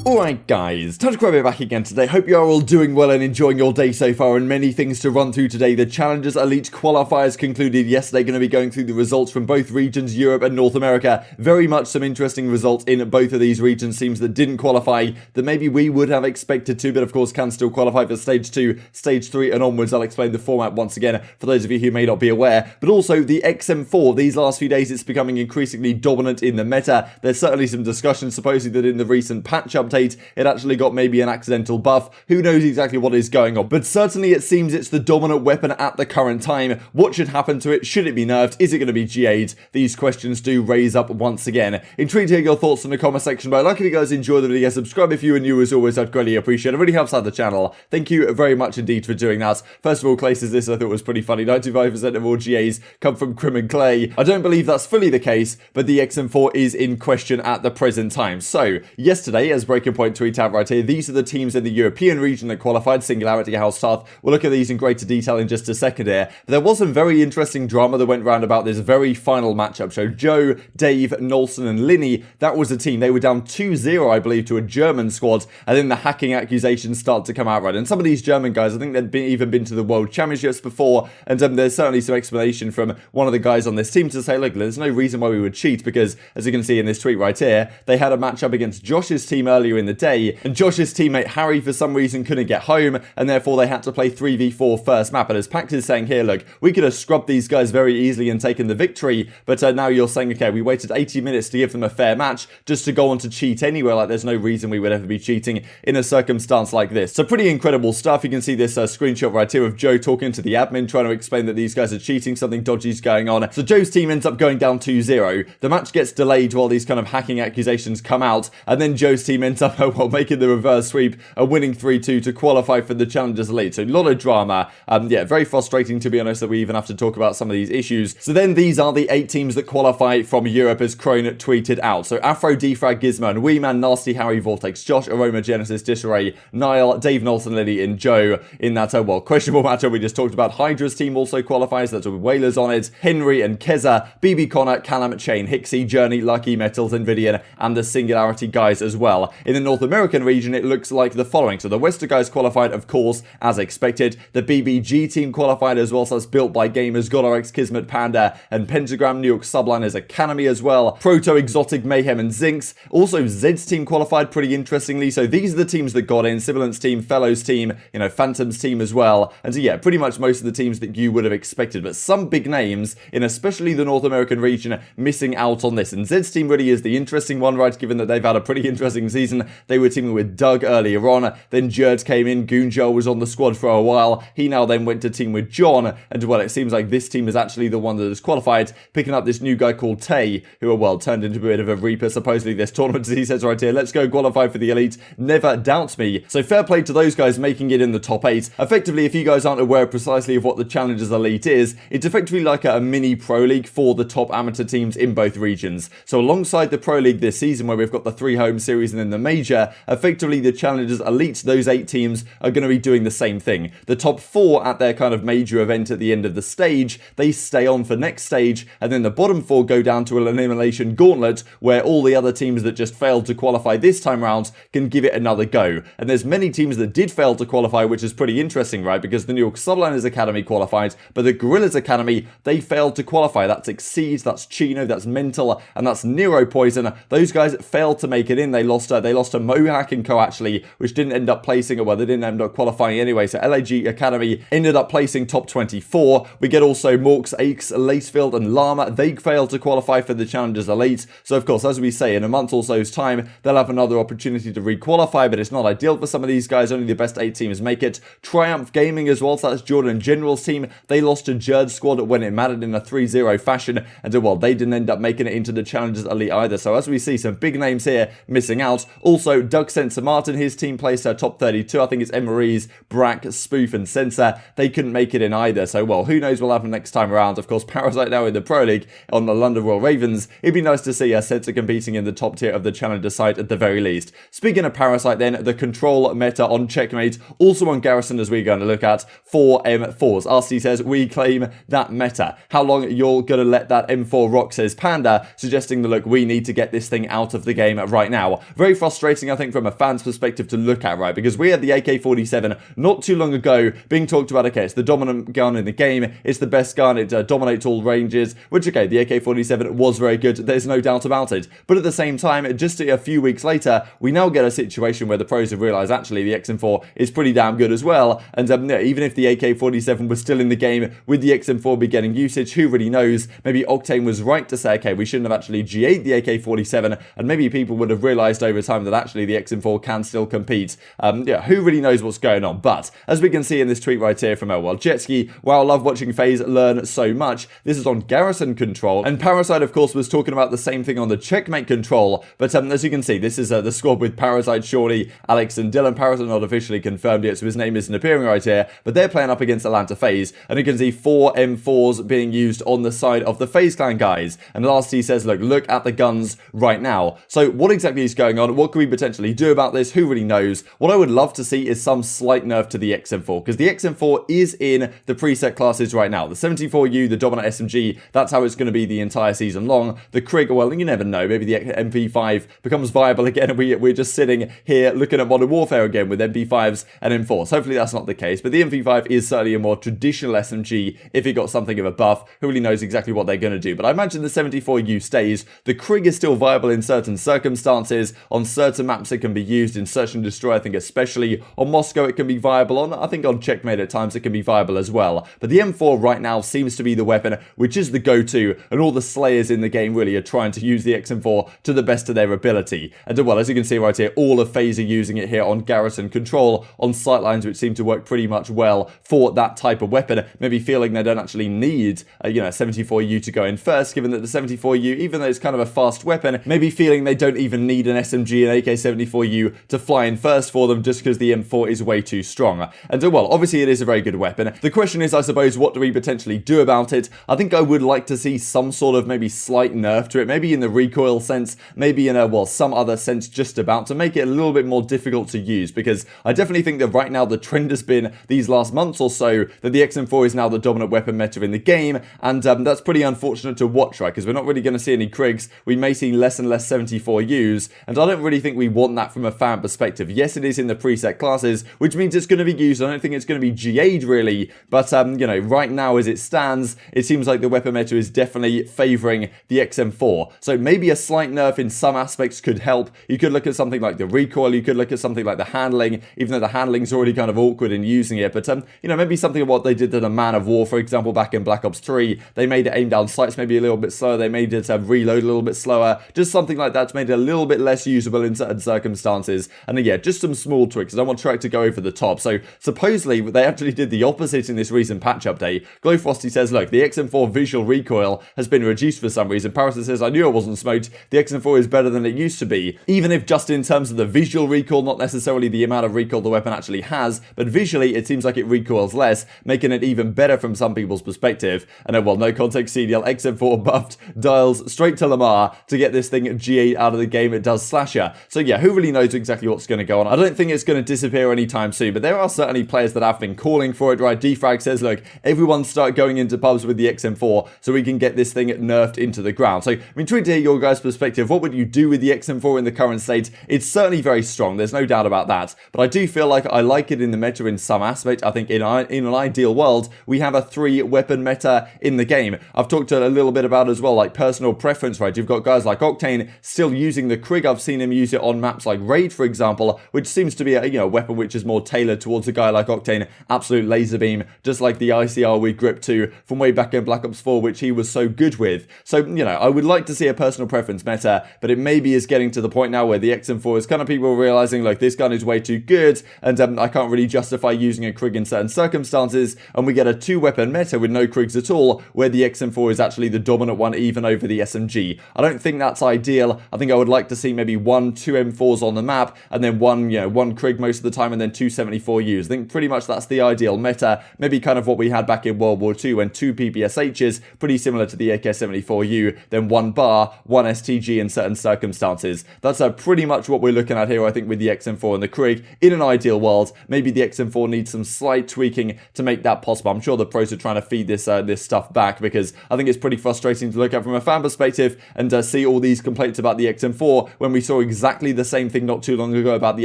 Alright guys, TacticalRab back again today. Hope you are all doing well and enjoying your day so far, and many things to run through today. The Challengers Elite qualifiers concluded yesterday, going to be going through the results from both regions, Europe and North America. Very much some interesting results in both of these regions, teams that didn't qualify, that maybe we would have expected to, but of course can still qualify for Stage 2, Stage 3 and onwards. I'll explain the format once again for those of you who may not be aware, but also the XM4. These last few days it's becoming increasingly dominant in the meta. There's certainly some discussion supposedly that in the recent patch update it actually got maybe an accidental buff. Who knows exactly what is going on, but certainly it seems it's the dominant weapon at the current time. What should happen to it? Should it be nerfed? Is it going to be GA'd? These questions do raise up once again. Intrigued to hear your thoughts in the comment section below. Like if you guys enjoy the video, subscribe if you are new. As always, I'd greatly appreciate it. It really helps out the channel. Thank you very much indeed for doing that. First of all, Clay says this I thought was pretty funny. 95% of all GAs come from Crim and Clay. I don't believe that's fully the case, but the XM4 is in question at the present time. So yesterday, as Breaking Point tweet out right here, these are the teams in the European region that qualified. Singularity, House, we'll look at these in greater detail in just a second here. But there was some very interesting drama that went round about this very final matchup. So Joe, Dave, Nolson and Loony, that was a team. They were down 2-0 I believe to a German squad, and then the hacking accusations start to come out, right? And some of these German guys, I think they'd even been to the World Championships before, and there's certainly some explanation from one of the guys on this team to say, look, there's no reason why we would cheat, because as you can see in this tweet right here, they had a matchup against Josh's team earlier in the day, and Josh's teammate Harry for some reason couldn't get home, and therefore they had to play 3v4 first map. And as Pact is saying here, look, we could have scrubbed these guys very easily and taken the victory, but now you're saying, okay, we waited 80 minutes to give them a fair match just to go on to cheat anyway. Like, there's no reason we would ever be cheating in a circumstance like this. So pretty incredible stuff. You can see this screenshot right here of Joe talking to the admin, trying to explain that these guys are cheating, something dodgy's going on. So Joe's team ends up going down 2-0. The match gets delayed while these kind of hacking accusations come out, and then Joe's team ends up, well, making the reverse sweep, winning 3-2 to qualify for the Challengers Elite. So a lot of drama. Yeah, very frustrating to be honest that we even have to talk about some of these issues. So then these are the 8 teams that qualify from Europe as Crone tweeted out. So Afro, Defrag, Gizmo and Weeman, Nasty, Harry, Vortex, Josh, Aroma, Genesis, Disarray, Niall, Dave, Nolson, Lily and Joe in that, well, questionable matchup we just talked about. Hydra's team also qualifies. That's with Whalers on it. Henry and Keza, BB Connor, Callum, Chain, Hixie, Journey, Lucky, Metals, Nvidian and the Singularity guys as well. In the North American region, it looks like the following. So the Wester guys qualified, of course, as expected. The BBG team qualified as well, so that's Built by Gamers, GodRx, Kismet, Panda, and Pentagram. New York Subliners Academy as well. Proto, Exotic, Mayhem, and Zinx. Also, Zed's team qualified pretty interestingly. So these are the teams that got in. Sibilants team, FeLo's team, Phantom's team as well. And so yeah, pretty much most of the teams that you would have expected. But some big names, in especially the North American region, missing out on this. And Zed's team really is the interesting one, right? Given that they've had a pretty interesting season. They were teaming with Doug earlier on. Then Jerd came in. Goonjo was on the squad for a while. He now then went to team with John. And well, it seems like this team is actually the one that has qualified, picking up this new guy called Tay, who well turned into a bit of a reaper supposedly this tournament, as he says right here. Let's go qualify for the Elite. Never doubt me. So fair play to those guys making it in the top 8. Effectively, if you guys aren't aware precisely of what the Challengers Elite is, it's effectively like a mini Pro League for the top amateur teams in both regions. So alongside the Pro League this season, where we've got the 3 home series and then the major, effectively the Challengers Elite, those 8 teams are going to be doing the same thing. The top 4 at their kind of major event at the end of the stage, they stay on for next stage, and then the bottom 4 go down to an elimination gauntlet where all the other teams that just failed to qualify this time round can give it another go. And there's many teams that did fail to qualify, which is pretty interesting, right? Because the New York Subliners Academy qualified, but the Gorillas Academy, they failed to qualify. That's Exceed, that's Chino, that's Mental, and that's Nero Poison. Those guys failed to make it in. They lost to Mohawk and Co actually, which didn't end up placing, well, they didn't end up qualifying anyway. So LAG Academy ended up placing top 24. We get also Morks, Aches, Lacefield and Llama. They failed to qualify for the Challengers Elite. So of course, as we say, in a month or so's time, they'll have another opportunity to re-qualify, but it's not ideal for some of these guys. Only the best 8 teams make it. Triumph Gaming as well, so that's Jordan General's team. They lost to Jerd's squad when it mattered in a 3-0 fashion, and well, they didn't end up making it into the Challengers Elite either. So as we see, some big names here missing out. Also, Doug Sensor Martin, his team placed top 32. I think it's Emery's, Brack, Spoof and Sensor. They couldn't make it in either. So well, who knows what'll happen next time around. Of course, Parasite now in the Pro League on the London Royal Ravens. It'd be nice to see Sensor competing in the top tier of the Challenger side at the very least. Speaking of Parasite then, the control meta on Checkmate, also on Garrison as we're going to look at for M4s. RC says, we claim that meta. How long you're going to let that M4 rock, says Panda, suggesting that look, we need to get this thing out of the game right now. Very frustrating frustrating, I think, from a fan's perspective to look at, right? Because we had the AK-47 not too long ago being talked about, okay, it's the dominant gun in the game, it's the best gun, it dominates all ranges, which, okay, the AK-47 was very good, there's no doubt about it. But at the same time, just a few weeks later, we now get a situation where the pros have realized, actually, the XM4 is pretty damn good as well, and even if the AK-47 was still in the game, with the XM4 be getting usage, who really knows? Maybe Octane was right to say, okay, we shouldn't have actually G8'd the AK-47, and maybe people would have realized over time that actually the XM4 can still compete. Yeah, who really knows what's going on? But as we can see in this tweet right here from Jetski, while I love watching FaZe learn so much, this is on Garrison control, and Parasite, of course, was talking about the same thing on the Checkmate control, but as you can see, this is the squad with Parasite, Shorty, Alex, and Dylan. Parasite not officially confirmed yet, so his name isn't appearing right here, but they're playing up against Atlanta FaZe, and you can see 4 M4s being used on the side of the FaZe Clan guys, and last he says, look at the guns right now. So what exactly is going on? What can we potentially do about this? Who really knows? What I would love to see is some slight nerf to the XM4, because the XM4 is in the preset classes right now. The 74U, the dominant SMG, that's how it's going to be the entire season long. The Krig, well, you never know, maybe the MP5 becomes viable again, and we're just sitting here looking at Modern Warfare again with MP5s and M4s. Hopefully that's not the case, but the MP5 is certainly a more traditional SMG if it got something of a buff. Who really knows exactly what they're going to do? But I imagine the 74U stays. The Krig is still viable in certain circumstances. On certain maps it can be used in Search and Destroy, I think especially. On Moscow it can be viable. I think on Checkmate at times it can be viable as well. But the M4 right now seems to be the weapon which is the go-to, and all the slayers in the game really are trying to use the XM4 to the best of their ability. And well, as you can see right here, all of FaZe are using it here on Garrison control, on sightlines, which seem to work pretty much well for that type of weapon. Maybe feeling they don't actually need a 74U to go in first, given that the 74U, even though it's kind of a fast weapon, maybe feeling they don't even need an SMG and AK-74U to fly in first for them just because the M4 is way too strong. And well, obviously it is a very good weapon. The question is, I suppose, what do we potentially do about it? I think I would like to see some sort of maybe slight nerf to it, maybe in the recoil sense, maybe in a, some other sense just about, to make it a little bit more difficult to use, because I definitely think that right now the trend has been these last months or so that the XM4 is now the dominant weapon meta in the game, and that's pretty unfortunate to watch, right, because we're not really going to see any Krigs, we may see less and less 74Us, and I don't really think we want that from a fan perspective. Yes, it is in the preset classes, which means it's going to be used. I don't think it's going to be GA'd really, but right now as it stands, it seems like the weapon meta is definitely favouring the XM4. So maybe a slight nerf in some aspects could help. You could look at something like the recoil, you could look at something like the handling, even though the handling's already kind of awkward in using it, but maybe something of what they did to the Man of War, for example, back in Black Ops 3. They made it aim down sights maybe a little bit slower, they made it reload a little bit slower, just something like that's made it a little bit less usable in certain circumstances. And yeah, just some small tweaks. I don't want Track to go over the top. So supposedly they actually did the opposite in this recent patch update. Glowfrosty says, look, the XM4 visual recoil has been reduced for some reason. Parasite says, I knew it wasn't smoked. The XM4 is better than it used to be. Even if just in terms of the visual recoil, not necessarily the amount of recoil the weapon actually has, but visually it seems like it recoils less, making it even better from some people's perspective. And well, no context CDL, XM4 buffed, dials straight to Lamar to get this thing G8 out of the game. It does slasher. So yeah, who really knows exactly what's going to go on? I don't think it's going to disappear anytime soon, but there are certainly players that have been calling for it, right? Defrag says, look, everyone start going into pubs with the XM4 so we can get this thing nerfed into the ground. So, intrigued to hear your guys' perspective. What would you do with the XM4 in the current state? It's certainly very strong, there's no doubt about that, but I do feel like I like it in the meta in some aspect. I think in an ideal world, we have a 3-weapon meta in the game. I've talked a little bit about as well, like personal preference, right? You've got guys like Octane still using the Krig. I've seen him use it on maps like Raid, for example, which seems to be a weapon which is more tailored towards a guy like Octane. Absolute laser beam, just like the ICR with Grip 2 from way back in Black Ops 4, which he was so good with. So, I would like to see a personal preference meta, but it maybe is getting to the point now where the XM4 is kind of people realizing, like, this gun is way too good, and I can't really justify using a Krig in certain circumstances, and we get a 2-weapon meta with no Krigs at all, where the XM4 is actually the dominant one, even over the SMG. I don't think that's ideal. I think I would like to see maybe 1, 2 M4s on the map, and then one Krig most of the time, and then 2 74Us. I think pretty much that's the ideal meta. Maybe kind of what we had back in World War II when 2 PPSHs, pretty similar to the AK-74U, then 1 bar, 1 STG in certain circumstances. That's pretty much what we're looking at here, I think, with the XM4 and the Krig. In an ideal world, maybe the XM4 needs some slight tweaking to make that possible. I'm sure the pros are trying to feed this stuff back, because I think it's pretty frustrating to look at from a fan perspective and see all these complaints about the XM4 when we saw exactly exactly the same thing not too long ago about the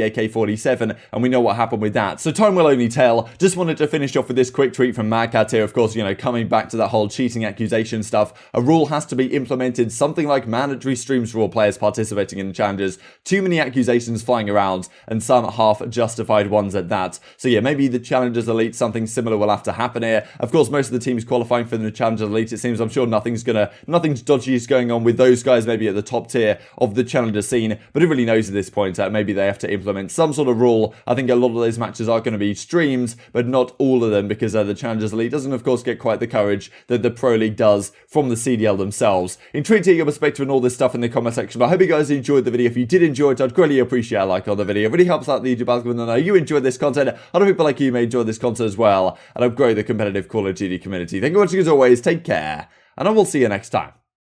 AK-47, and we know what happened with that. So time will only tell. Just wanted to finish off with this quick tweet from Madcat here. Of course, you know, coming back to that whole cheating accusation stuff, a rule has to be implemented, something like mandatory streams for all players participating in the challenges. Too many accusations flying around, and some half-justified ones at that. So yeah, maybe the Challengers Elite, something similar will have to happen here. Of course, most of the teams qualifying for the Challengers Elite, it seems, I'm sure nothing dodgy is going on with those guys, maybe at the top tier of the Challenger scene, but who really knows at this point? Maybe they have to implement some sort of rule. I think a lot of those matches are going to be streamed, but not all of them, because the Challengers Elite doesn't, of course, get quite the coverage that the Pro League does from the CDL themselves. Intrigued to hear your perspective on all this stuff in the comment section, but I hope you guys enjoyed the video. If you did enjoy it, I'd greatly appreciate a like on the video. It really helps out the YouTube algorithm, and I know you enjoyed this content. Other people like you may enjoy this content as well, and help grow the competitive Call of Duty community. Thank you for watching as always, take care, and I will see you next time.